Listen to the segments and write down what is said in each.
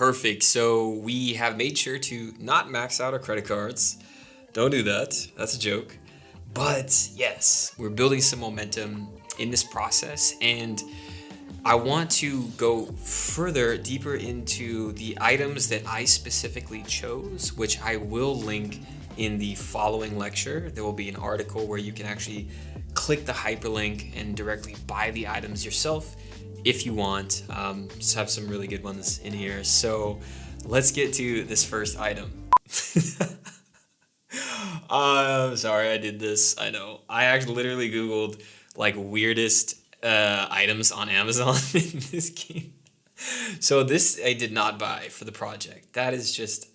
Perfect. So we have made sure to not max out our credit cards. Don't do that. That's a joke. But yes, we're building some momentum in this process, and I want to go further, deeper into the items that I specifically chose, which I will link in the following lecture. There will be an article where you can actually click the hyperlink and directly buy the items yourself if you want. Just have some really good ones in here. So let's get to this first item. I'm sorry I did this. I know. I actually literally Googled like weirdest items on Amazon in this game. So this I did not buy for the project. That is just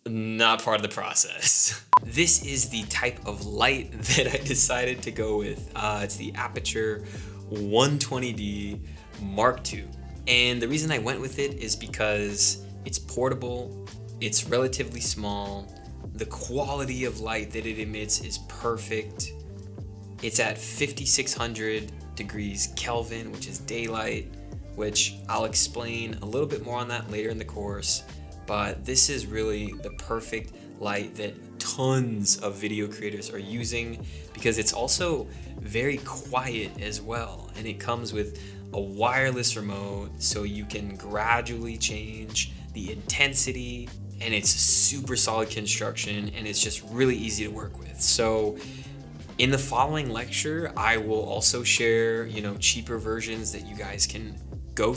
not part of the process. This is the type of light that I decided to go with. It's the Aputure 120D Mark II. And the reason I went with it is because it's portable, it's relatively small, the quality of light that it emits is perfect. It's at 5600 degrees Kelvin, which is daylight, which I'll explain a little bit more on that later in the course. But this is really the perfect light that tons of video creators are using because it's also very quiet as well. And it comes with a wireless remote, so you can gradually change the intensity, and it's super solid construction, and it's just really easy to work with. So in the following lecture, I will also share, cheaper versions that you guys can go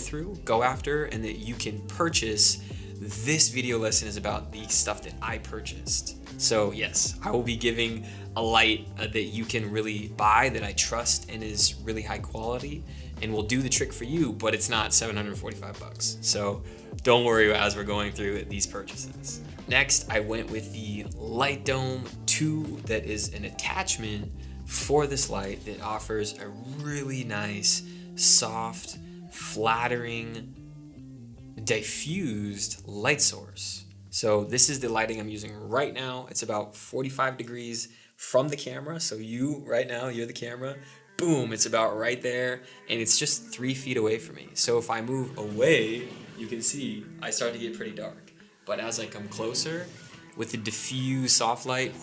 after, and that you can purchase. This video lesson is about the stuff that I purchased. So yes, I will be giving a light that you can really buy, that I trust and is really high quality, and will do the trick for you, but it's not $745. So don't worry as we're going through these purchases. Next, I went with the Light Dome 2, that is an attachment for this light that offers a really nice, soft, flattering, diffused light source. So this is the lighting I'm using right now. It's about 45 degrees from the camera. So right now, you're the camera. Boom, it's about right there. And it's just 3 feet away from me. So if I move away, you can see I start to get pretty dark. But as I come closer with the diffused soft light,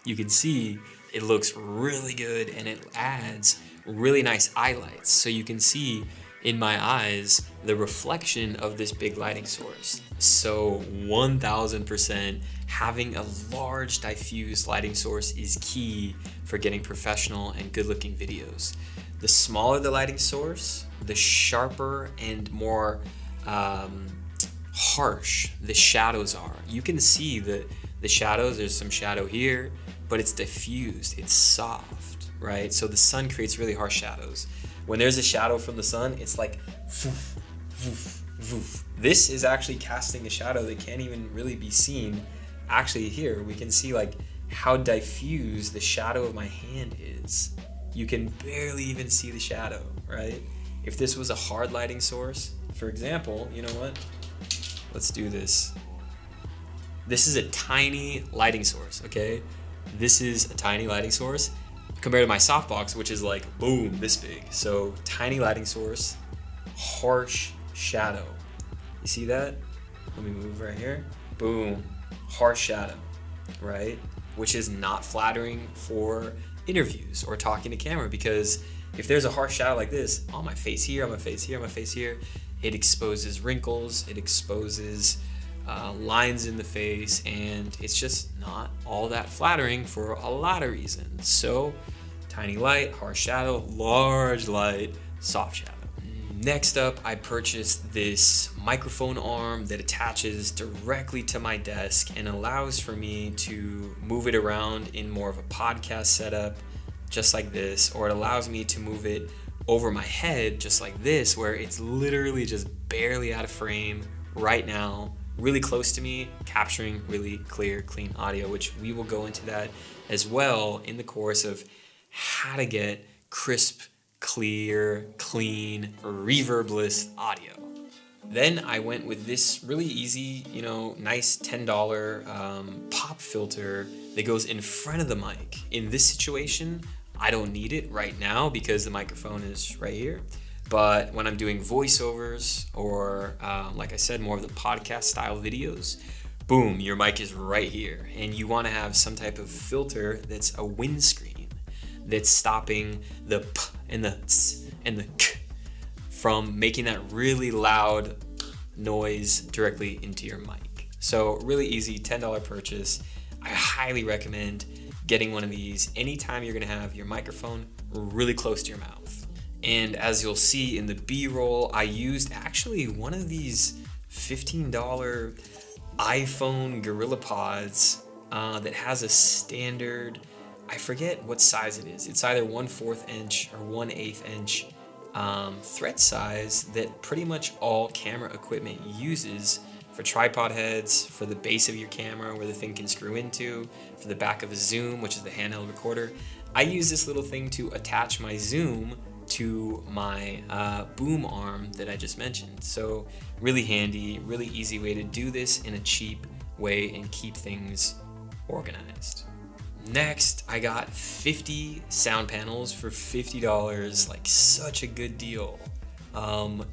you can see it looks really good, and it adds really nice eye lights. So you can see in my eyes the reflection of this big lighting source. So 1000% having a large diffused lighting source is key for getting professional and good looking videos. The smaller the lighting source, the sharper and more harsh the shadows are. You can see the shadows. There's some shadow here, but it's diffused, it's soft, right? So the sun creates really harsh shadows. When there's a shadow from the sun, it's like woof, woof, woof. This is actually casting a shadow that can't even really be seen. Actually here, we can see like how diffused the shadow of my hand is. You can barely even see the shadow, right? If this was a hard lighting source, for example, you know what? Let's do this. This is a tiny lighting source, okay? This is a tiny lighting source compared to my softbox, which is like, boom, this big. So tiny lighting source, harsh shadow. You see that? Let me move right here. Boom, harsh shadow, right? Which is not flattering for interviews or talking to camera, because if there's a harsh shadow like this on my face here, on my face here, on my face here, it exposes wrinkles, it exposes lines in the face, and it's just not all that flattering for a lot of reasons. So tiny light, harsh shadow, large light, soft shadow. Next up, I purchased this microphone arm that attaches directly to my desk and allows for me to move it around in more of a podcast setup, just like this, or it allows me to move it over my head just like this, where it's literally just barely out of frame right now, really close to me, capturing really clear, clean audio, which we will go into that as well in the course of how to get crisp, clear, clean, reverbless audio. Then I went with this really easy, nice $10 pop filter that goes in front of the mic. In this situation, I don't need it right now because the microphone is right here. But when I'm doing voiceovers or, like I said, more of the podcast style videos, boom, your mic is right here. And you want to have some type of filter that's a windscreen that's stopping the p and the s and the k from making that really loud noise directly into your mic. So really easy, $10 purchase. I highly recommend getting one of these anytime you're going to have your microphone really close to your mouth. And as you'll see in the B-roll, I used actually one of these $15 iPhone Gorilla Pods that has a standard, I forget what size it is. It's either 1/4 inch or 1/8 inch thread size that pretty much all camera equipment uses for tripod heads, for the base of your camera where the thing can screw into, for the back of a zoom, which is the handheld recorder. I use this little thing to attach my zoom to my boom arm that I just mentioned. So really handy, really easy way to do this in a cheap way and keep things organized. Next, I got 50 sound panels for $50, like such a good deal.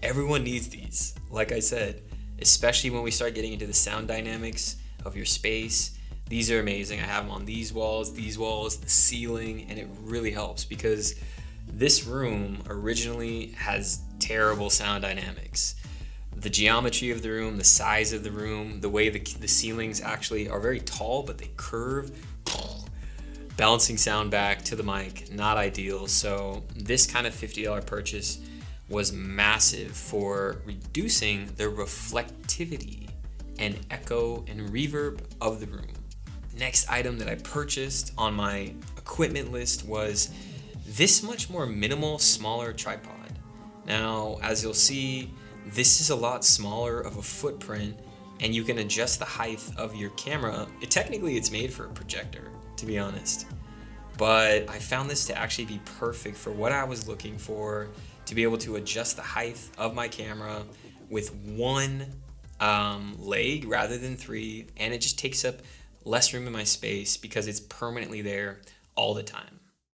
Everyone needs these, like I said, especially when we start getting into the sound dynamics of your space. These are amazing. I have them on these walls, the ceiling, and it really helps because this room originally has terrible sound dynamics. The geometry of the room, the size of the room, the way the ceilings actually are very tall, but they curve, bouncing sound back to the mic, not ideal. So this kind of $50 purchase was massive for reducing the reflectivity and echo and reverb of the room. Next item that I purchased on my equipment list was this much more minimal, smaller tripod. Now, as you'll see, this is a lot smaller of a footprint and you can adjust the height of your camera. Technically, it's made for a projector, to be honest. But I found this to actually be perfect for what I was looking for, to be able to adjust the height of my camera with one leg rather than three, and it just takes up less room in my space because it's permanently there all the time.